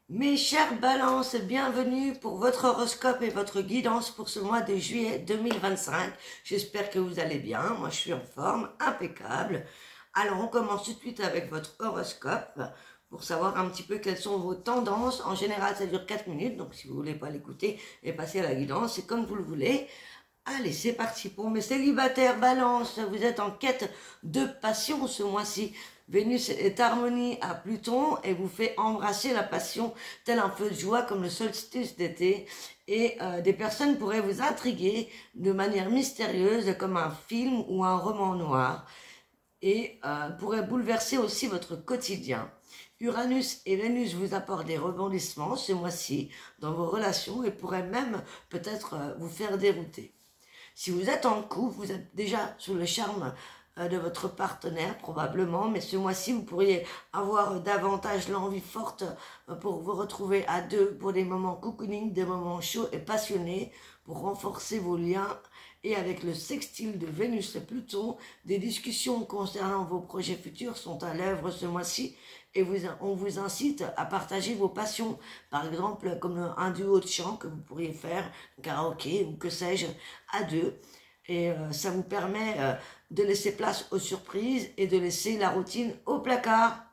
Mes chers balances, bienvenue pour votre horoscope et votre guidance pour ce mois de juillet 2025. J'espère que vous allez bien, moi je suis en forme, impeccable. Alors on commence tout de suite avec votre horoscope pour savoir un petit peu quelles sont vos tendances. En général ça dure 4 minutes, donc si vous voulez pas l'écouter et passer à la guidance, c'est comme vous le voulez. Allez, c'est parti pour mes célibataires balance. Vous êtes en quête de passion ce mois-ci. Vénus est harmonie à Pluton et vous fait embrasser la passion tel un feu de joie comme le solstice d'été. Et des personnes pourraient vous intriguer de manière mystérieuse comme un film ou un roman noir. Et pourraient bouleverser aussi votre quotidien. Uranus et Vénus vous apportent des rebondissements ce mois-ci dans vos relations et pourraient même peut-être vous faire dérouter. Si vous êtes en couple, vous êtes déjà sous le charme de votre partenaire probablement, mais ce mois-ci vous pourriez avoir davantage l'envie forte pour vous retrouver à deux pour des moments cocooning, des moments chauds et passionnés pour renforcer vos liens. Et avec le sextile de Vénus et Pluton, des discussions concernant vos projets futurs sont à l'œuvre ce mois-ci et on vous incite à partager vos passions, par exemple comme un duo de chant que vous pourriez faire, un karaoké ou que sais-je, à deux. Et ça vous permet de laisser place aux surprises et de laisser la routine au placard.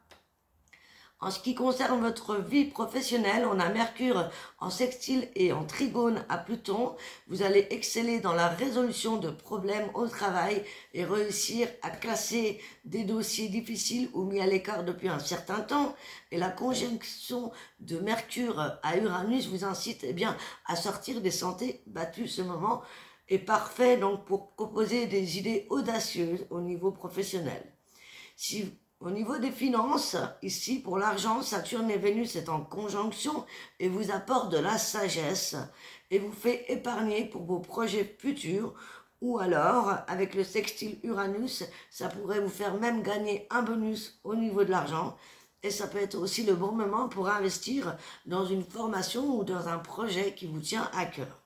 En ce qui concerne votre vie professionnelle, on a Mercure en sextile et en trigone à Pluton. Vous allez exceller dans la résolution de problèmes au travail et réussir à classer des dossiers difficiles ou mis à l'écart depuis un certain temps. Et la conjonction de Mercure à Uranus vous incite à sortir des sentiers battus. Ce moment est parfait donc pour proposer des idées audacieuses au niveau professionnel. Au niveau des finances, ici pour l'argent, Saturne et Vénus est en conjonction et vous apporte de la sagesse et vous fait épargner pour vos projets futurs. Ou alors, avec le sextile Uranus, ça pourrait vous faire même gagner un bonus au niveau de l'argent. Et ça peut être aussi le bon moment pour investir dans une formation ou dans un projet qui vous tient à cœur.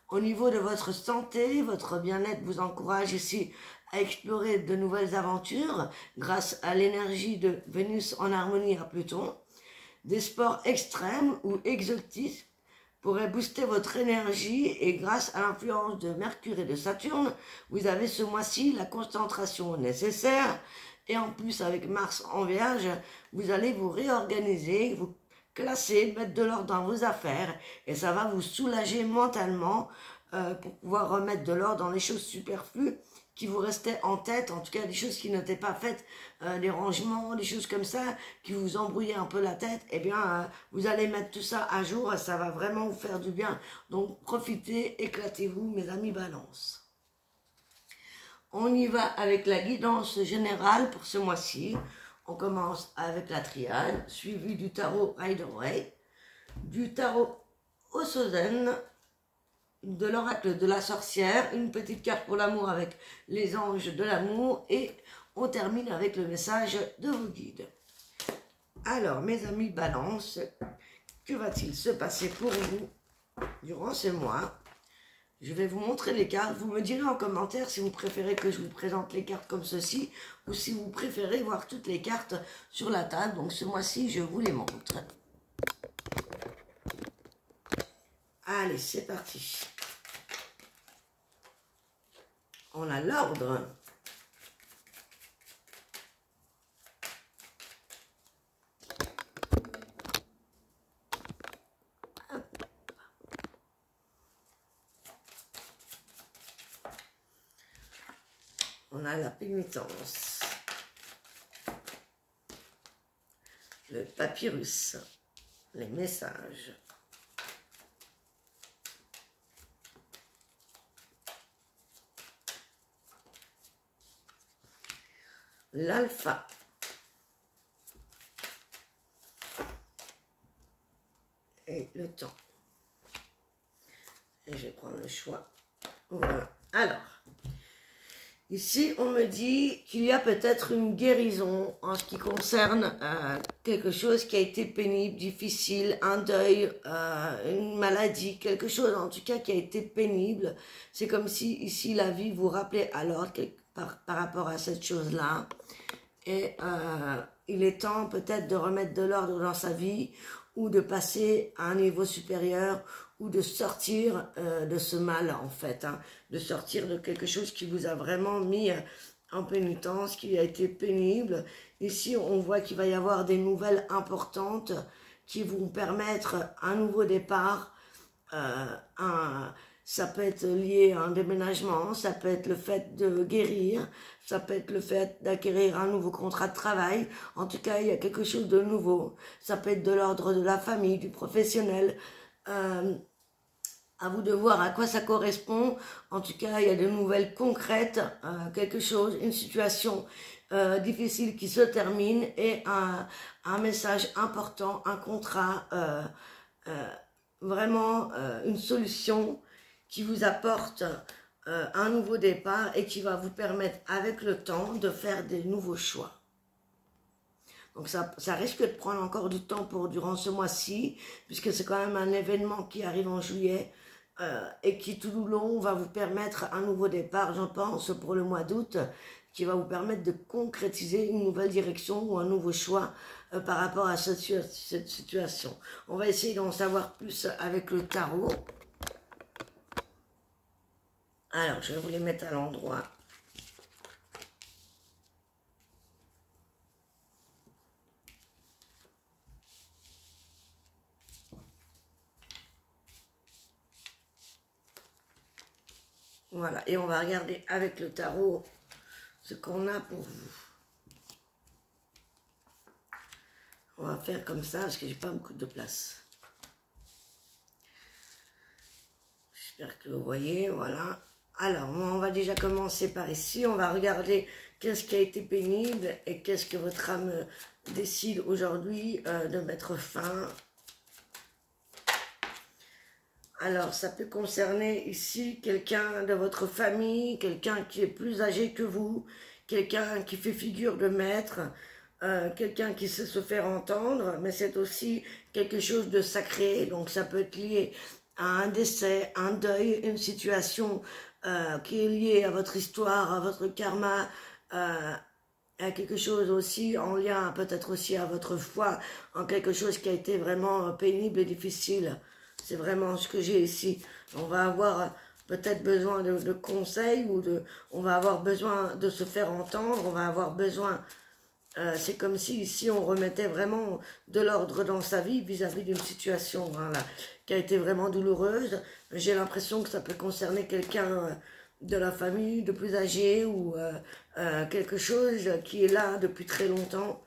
Au niveau de votre santé, votre bien-être vous encourage ici à explorer de nouvelles aventures grâce à l'énergie de Vénus en harmonie à Pluton. Des sports extrêmes ou exotiques pourraient booster votre énergie et grâce à l'influence de Mercure et de Saturne, vous avez ce mois-ci la concentration nécessaire et en plus avec Mars en Vierge, vous allez vous réorganiser, vous classer, mettre de l'ordre dans vos affaires et ça va vous soulager mentalement pour pouvoir remettre de l'ordre dans les choses superflues qui vous restaient en tête, en tout cas des choses qui n'étaient pas faites, des rangements, des choses comme ça, qui vous embrouillaient un peu la tête, vous allez mettre tout ça à jour et ça va vraiment vous faire du bien. Donc profitez, éclatez-vous mes amis balance. On y va avec la guidance générale pour ce mois-ci. On commence avec la triade, suivie du tarot Rider-Waite, du tarot Osozen, de l'oracle de la sorcière, une petite carte pour l'amour avec les anges de l'amour et on termine avec le message de vos guides. Alors mes amis balance, que va-t-il se passer pour vous durant ce mois? Je vais vous montrer les cartes, vous me direz en commentaire si vous préférez que je vous présente les cartes comme ceci ou si vous préférez voir toutes les cartes sur la table. Donc ce mois-ci je vous les montre. Allez, c'est parti. On a l'ordre. On a la pénitence. Le papyrus. Les messages. L'alpha. Et le temps. Et je vais prendre le choix. Voilà. Alors, ici, on me dit qu'il y a peut-être une guérison en ce qui concerne quelque chose qui a été pénible, difficile, un deuil, une maladie, quelque chose en tout cas qui a été pénible. C'est comme si ici la vie vous rappelait à l'ordre par rapport à cette chose-là. Et il est temps peut-être de remettre de l'ordre dans sa vie ou de passer à un niveau supérieur ou de sortir de ce mal en fait, hein, de sortir de quelque chose qui vous a vraiment mis en pénitence, qui a été pénible. Ici, on voit qu'il va y avoir des nouvelles importantes qui vont permettre un nouveau départ. Ça peut être lié à un déménagement, ça peut être le fait de guérir, ça peut être le fait d'acquérir un nouveau contrat de travail. En tout cas, il y a quelque chose de nouveau. Ça peut être de l'ordre de la famille, du professionnel. À vous de voir à quoi ça correspond. En tout cas, il y a de nouvelles concrètes, quelque chose, une situation difficile qui se termine et un message important, un contrat, vraiment une solution qui vous apporte un nouveau départ et qui va vous permettre avec le temps de faire des nouveaux choix. Donc ça risque de prendre encore du temps durant ce mois-ci, puisque c'est quand même un événement qui arrive en juillet et qui tout le long va vous permettre un nouveau départ, je pense, pour le mois d'août, qui va vous permettre de concrétiser une nouvelle direction ou un nouveau choix par rapport à cette situation. On va essayer d'en savoir plus avec le tarot. Alors, je vais vous les mettre à l'endroit. Voilà, et on va regarder avec le tarot ce qu'on a pour vous. On va faire comme ça parce que j'ai pas beaucoup de place. J'espère que vous voyez, voilà. Alors, on va déjà commencer par ici. On va regarder qu'est-ce qui a été pénible et qu'est-ce que votre âme décide aujourd'hui de mettre fin. Alors, ça peut concerner ici quelqu'un de votre famille, quelqu'un qui est plus âgé que vous, quelqu'un qui fait figure de maître, quelqu'un qui sait se faire entendre, mais c'est aussi quelque chose de sacré, donc ça peut être lié à un décès, un deuil, une situation qui est liée à votre histoire, à votre karma, à quelque chose aussi en lien peut-être aussi à votre foi, en quelque chose qui a été vraiment pénible et difficile. C'est vraiment ce que j'ai ici. On va avoir peut-être besoin de conseils ou on va avoir besoin de se faire entendre, on va avoir besoin... c'est comme si ici on remettait vraiment de l'ordre dans sa vie vis-à-vis d'une situation qui a été vraiment douloureuse. J'ai l'impression que ça peut concerner quelqu'un de la famille, de plus âgé ou quelque chose qui est là depuis très longtemps,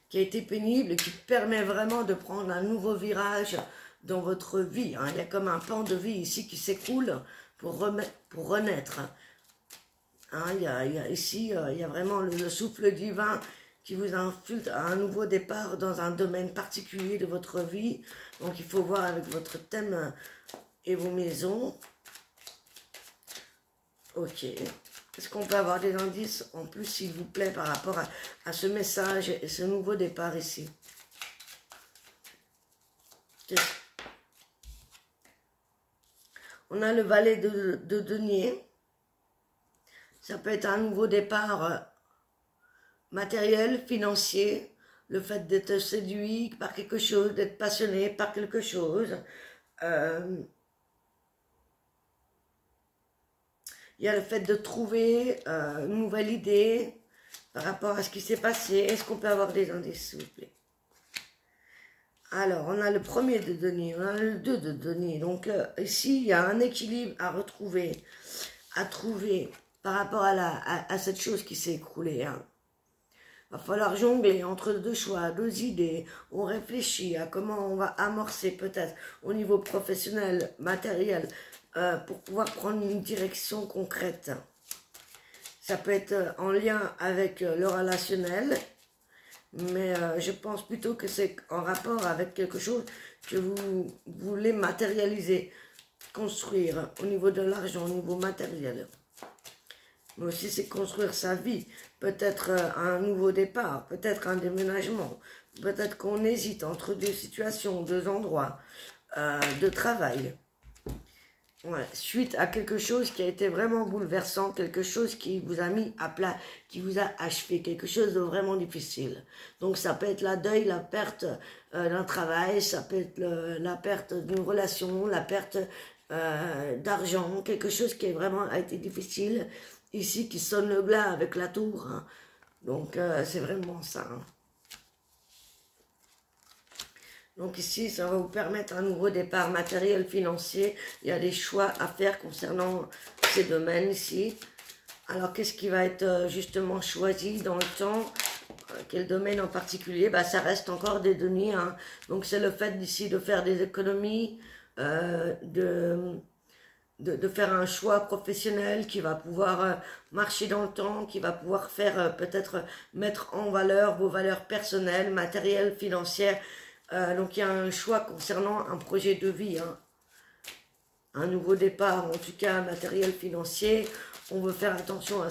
qui a été pénible et qui permet vraiment de prendre un nouveau virage dans votre vie. Il y a comme un pan de vie ici qui s'écoule pour renaître. Ici, il y a vraiment le souffle divin qui vous insulte à un nouveau départ dans un domaine particulier de votre vie. Donc, il faut voir avec votre thème et vos maisons. Ok. Est-ce qu'on peut avoir des indices en plus, s'il vous plaît, par rapport à ce message et ce nouveau départ ici? On a le valet de denier. Ça peut être un nouveau départ matériel, financier, le fait d'être séduit par quelque chose, d'être passionné par quelque chose. Il y a le fait de trouver une nouvelle idée par rapport à ce qui s'est passé. Est-ce qu'on peut avoir des indices, s'il vous plaît? Alors, on a le premier de denier, on a le 2 de denier. Donc, ici, il y a un équilibre à retrouver, à trouver par rapport à cette chose qui s'est écroulée. Il va falloir jongler entre deux choix, deux idées. On réfléchit à comment on va amorcer peut-être au niveau professionnel, matériel, pour pouvoir prendre une direction concrète. Ça peut être en lien avec le relationnel, mais je pense plutôt que c'est en rapport avec quelque chose que vous voulez matérialiser, construire au niveau de l'argent, au niveau matériel. Mais aussi c'est construire sa vie, peut-être un nouveau départ, peut-être un déménagement, peut-être qu'on hésite entre deux situations, deux endroits de travail. Ouais, suite à quelque chose qui a été vraiment bouleversant, quelque chose qui vous a mis à plat, qui vous a achevé, quelque chose de vraiment difficile. Donc ça peut être la deuil, la perte d'un travail, ça peut être la perte d'une relation, la perte d'argent, quelque chose qui est vraiment a été difficile, ici qui sonne le glas avec la tour. Hein. Donc c'est vraiment ça. Hein. Donc ici, ça va vous permettre un nouveau départ matériel, financier. Il y a des choix à faire concernant ces domaines ici. Alors, qu'est-ce qui va être justement choisi dans le temps? Quel domaine en particulier? Bah, ça reste encore des données. Hein. Donc, c'est le fait d'ici de faire des économies, de faire un choix professionnel qui va pouvoir marcher dans le temps, qui va pouvoir faire peut-être mettre en valeur vos valeurs personnelles, matérielles, financières. Donc il y a un choix concernant un projet de vie, hein. Un nouveau départ, en tout cas matériel, financier. On veut faire attention à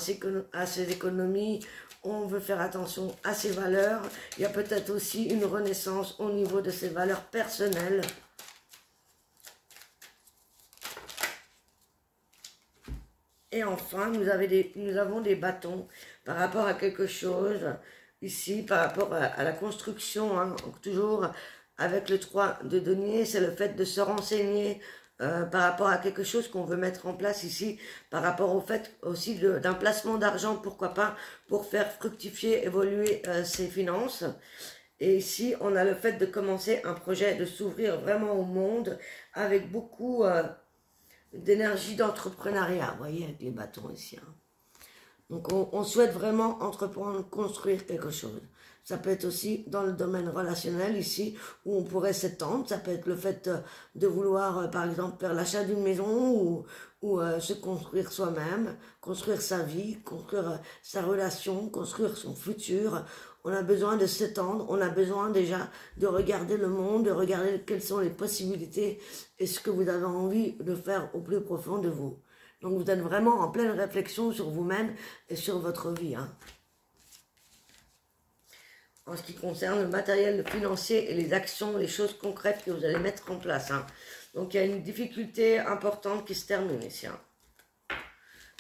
ses économies, on veut faire attention à ses valeurs. Il y a peut-être aussi une renaissance au niveau de ses valeurs personnelles. Et enfin, nous avons des bâtons par rapport à quelque chose, ici, par rapport à la construction, hein, toujours avec le 3 de denier, c'est le fait de se renseigner par rapport à quelque chose qu'on veut mettre en place ici, par rapport au fait aussi d'un placement d'argent, pourquoi pas, pour faire fructifier, évoluer ses finances. Et ici, on a le fait de commencer un projet, de s'ouvrir vraiment au monde avec beaucoup d'énergie d'entrepreneuriat, vous voyez, avec les bâtons ici. Hein. Donc on souhaite vraiment entreprendre, construire quelque chose. Ça peut être aussi dans le domaine relationnel ici, où on pourrait s'étendre. Ça peut être le fait de vouloir, par exemple, faire l'achat d'une maison ou se construire soi-même, construire sa vie, construire sa relation, construire son futur. On a besoin de s'étendre, on a besoin déjà de regarder le monde, de regarder quelles sont les possibilités et ce que vous avez envie de faire au plus profond de vous. Donc vous êtes vraiment en pleine réflexion sur vous-même et sur votre vie. Hein. En ce qui concerne le matériel financier et les actions, les choses concrètes que vous allez mettre en place. Hein. Donc il y a une difficulté importante qui se termine ici. Hein.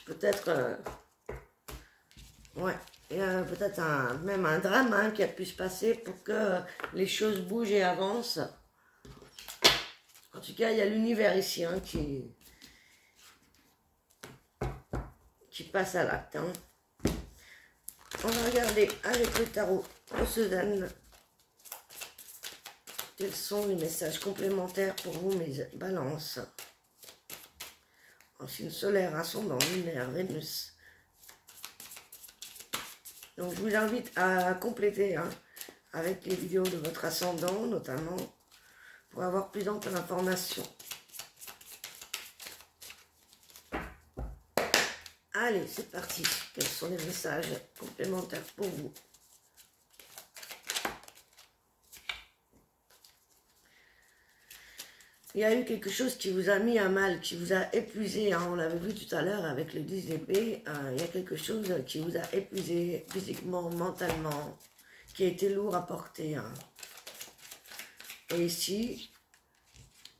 Peut-être... ouais. Il y a peut-être même un drame hein, qui a pu se passer pour que les choses bougent et avancent. En tout cas, il y a l'univers ici hein, qui passe à l'acte. Hein. On va regarder avec le tarot de Suzanne quels sont les messages complémentaires pour vous, mes balances. En signe solaire, ascendant, lunaire, Vénus. Donc je vous invite à compléter hein, avec les vidéos de votre ascendant, notamment, pour avoir plus d'ample d'informations. Allez, c'est parti. Quels sont les messages complémentaires pour vous? Il y a eu quelque chose qui vous a mis à mal, qui vous a épuisé. Hein, on l'avait vu tout à l'heure avec le 10 d'épée. Il y a quelque chose qui vous a épuisé physiquement, mentalement, qui a été lourd à porter. Hein. Et ici,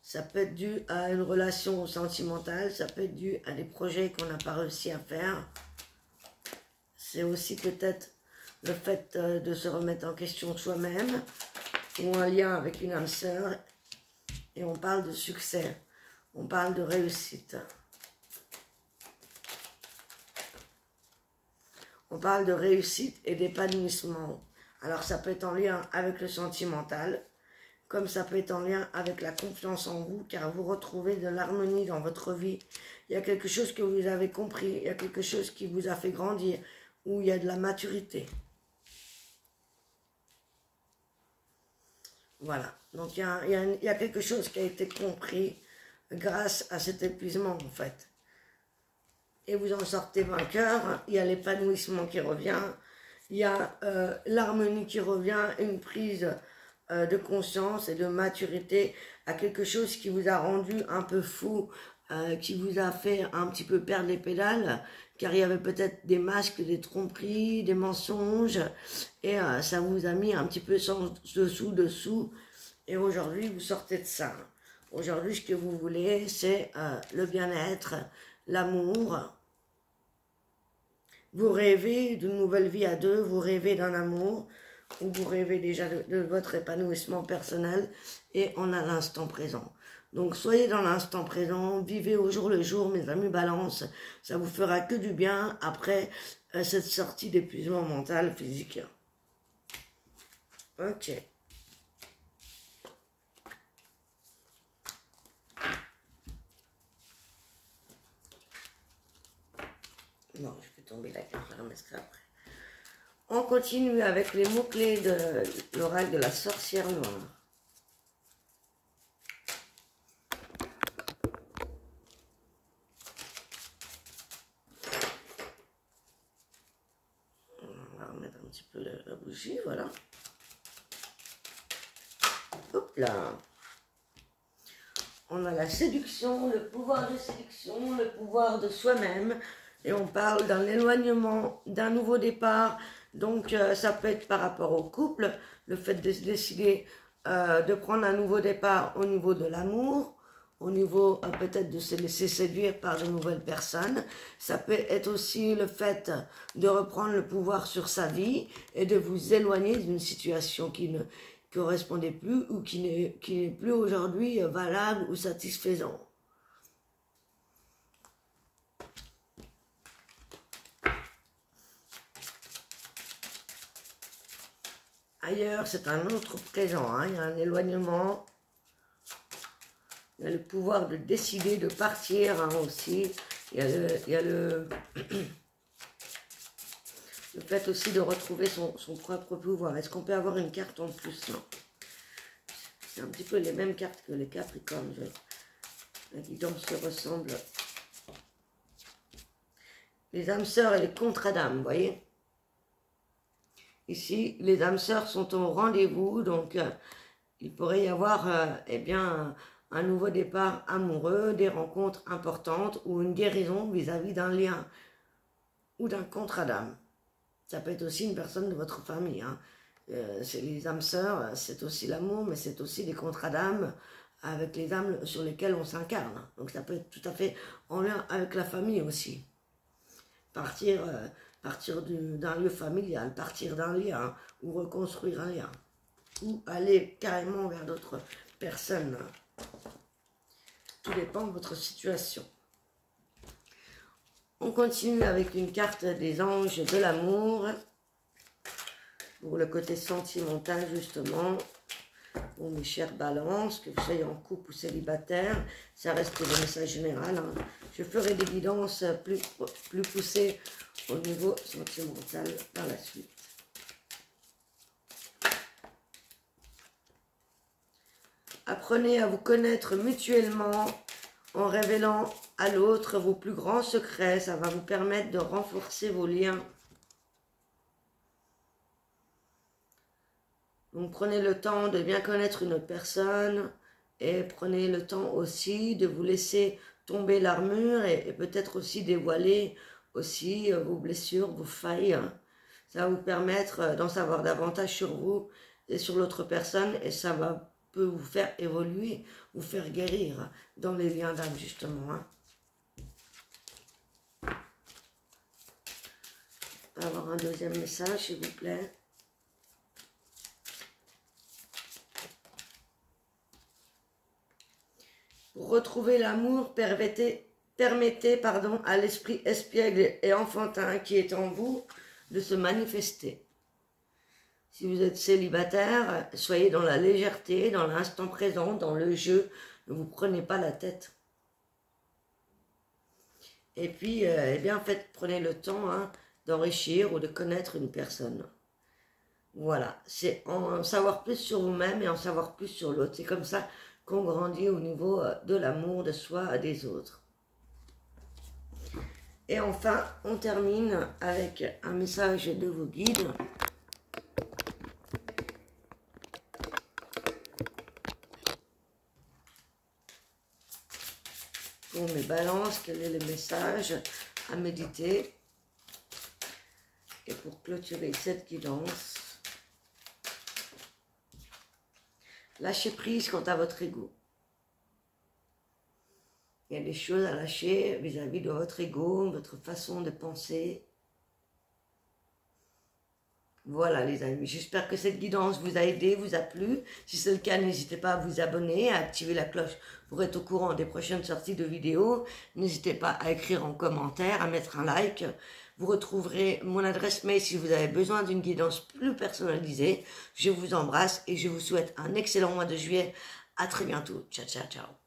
ça peut être dû à une relation sentimentale, ça peut être dû à des projets qu'on n'a pas réussi à faire. C'est aussi peut-être le fait de se remettre en question soi-même ou un lien avec une âme sœur. Et on parle de succès, on parle de réussite. On parle de réussite et d'épanouissement. Alors ça peut être en lien avec le sentimental, comme ça peut être en lien avec la confiance en vous, car vous retrouvez de l'harmonie dans votre vie. Il y a quelque chose que vous avez compris, il y a quelque chose qui vous a fait grandir, où il y a de la maturité. Voilà, donc il y a quelque chose qui a été compris grâce à cet épuisement en fait. Et vous en sortez vainqueur, il y a l'épanouissement qui revient, il y a l'harmonie qui revient, une prise de conscience et de maturité à quelque chose qui vous a rendu un peu fou, qui vous a fait un petit peu perdre les pédales, car il y avait peut-être des masques, des tromperies, des mensonges, et ça vous a mis un petit peu sans dessous, et aujourd'hui vous sortez de ça. Aujourd'hui, ce que vous voulez, c'est le bien-être, l'amour. Vous rêvez d'une nouvelle vie à deux, vous rêvez d'un amour, ou vous rêvez déjà de votre épanouissement personnel, et on a l'instant présent. Donc soyez dans l'instant présent, vivez au jour le jour, mes amis balance, ça vous fera que du bien après cette sortie d'épuisement mental, physique. Ok. Non, je peux tomber la carte, je la remettrai après. On continue avec les mots-clés de l'oracle de la sorcière noire. On va remettre un petit peu la bougie, voilà. Hop là. On a la séduction, le pouvoir de séduction, le pouvoir de soi-même. Et on parle d'un éloignement, d'un nouveau départ. Donc ça peut être par rapport au couple, le fait de décider de prendre un nouveau départ au niveau de l'amour, au niveau peut-être de se laisser séduire par de nouvelles personnes. Ça peut être aussi le fait de reprendre le pouvoir sur sa vie et de vous éloigner d'une situation qui ne correspondait plus ou qui n'est plus aujourd'hui valable ou satisfaisant. Ailleurs, c'est un autre présent, hein. Il y a un éloignement, il y a le pouvoir de décider de partir hein, aussi, il y a le fait aussi de retrouver son propre pouvoir. Est-ce qu'on peut avoir une carte en plus? Non. C'est un petit peu les mêmes cartes que les Capricornes. La guidance se ressemble. Les âmes sœurs et les contre-âmes, vous voyez? Ici, les âmes sœurs sont au rendez-vous, donc il pourrait y avoir eh bien, un nouveau départ amoureux, des rencontres importantes ou une guérison vis-à-vis d'un lien ou d'un contrat d'âme. Ça peut être aussi une personne de votre famille. Hein. C'est les âmes sœurs, c'est aussi l'amour, mais c'est aussi des contrats d'âme avec les âmes sur lesquelles on s'incarne. Donc ça peut être tout à fait en lien avec la famille aussi. Partir d'un lieu familial, partir d'un lien, ou reconstruire un lien, ou aller carrément vers d'autres personnes. Tout dépend de votre situation. On continue avec une carte des anges de l'amour, pour le côté sentimental justement. Bon, mes chères balances, que vous soyez en couple ou célibataire, ça reste le message général. Hein. Je ferai des guidances plus poussées au niveau sentimental par la suite. Apprenez à vous connaître mutuellement en révélant à l'autre vos plus grands secrets. Ça va vous permettre de renforcer vos liens. Donc prenez le temps de bien connaître une autre personne et prenez le temps aussi de vous laisser tomber l'armure et peut-être aussi dévoiler aussi vos blessures, vos failles. Ça va vous permettre d'en savoir davantage sur vous et sur l'autre personne et ça peut vous faire évoluer, vous faire guérir dans les liens d'âme justement. Hein. Avoir un deuxième message s'il vous plaît. Pour retrouver l'amour, permettez à l'esprit espiègle et enfantin qui est en vous de se manifester. Si vous êtes célibataire, soyez dans la légèreté, dans l'instant présent, dans le jeu. Ne vous prenez pas la tête. Et puis, eh bien, prenez le temps hein, d'enrichir ou de connaître une personne. Voilà, c'est en savoir plus sur vous-même et en savoir plus sur l'autre. C'est comme ça qu'on grandit au niveau de l'amour de soi et des autres. Et enfin, on termine avec un message de vos guides. Pour mes balances, quel est le message à méditer? Et pour clôturer cette guidance, lâchez prise quant à votre ego. Il y a des choses à lâcher vis-à-vis de votre ego, votre façon de penser. Voilà les amis, j'espère que cette guidance vous a aidé, vous a plu. Si c'est le cas, n'hésitez pas à vous abonner, à activer la cloche pour être au courant des prochaines sorties de vidéos. N'hésitez pas à écrire en commentaire, à mettre un like. Vous retrouverez mon adresse mail si vous avez besoin d'une guidance plus personnalisée. Je vous embrasse et je vous souhaite un excellent mois de juillet. À très bientôt. Ciao, ciao, ciao.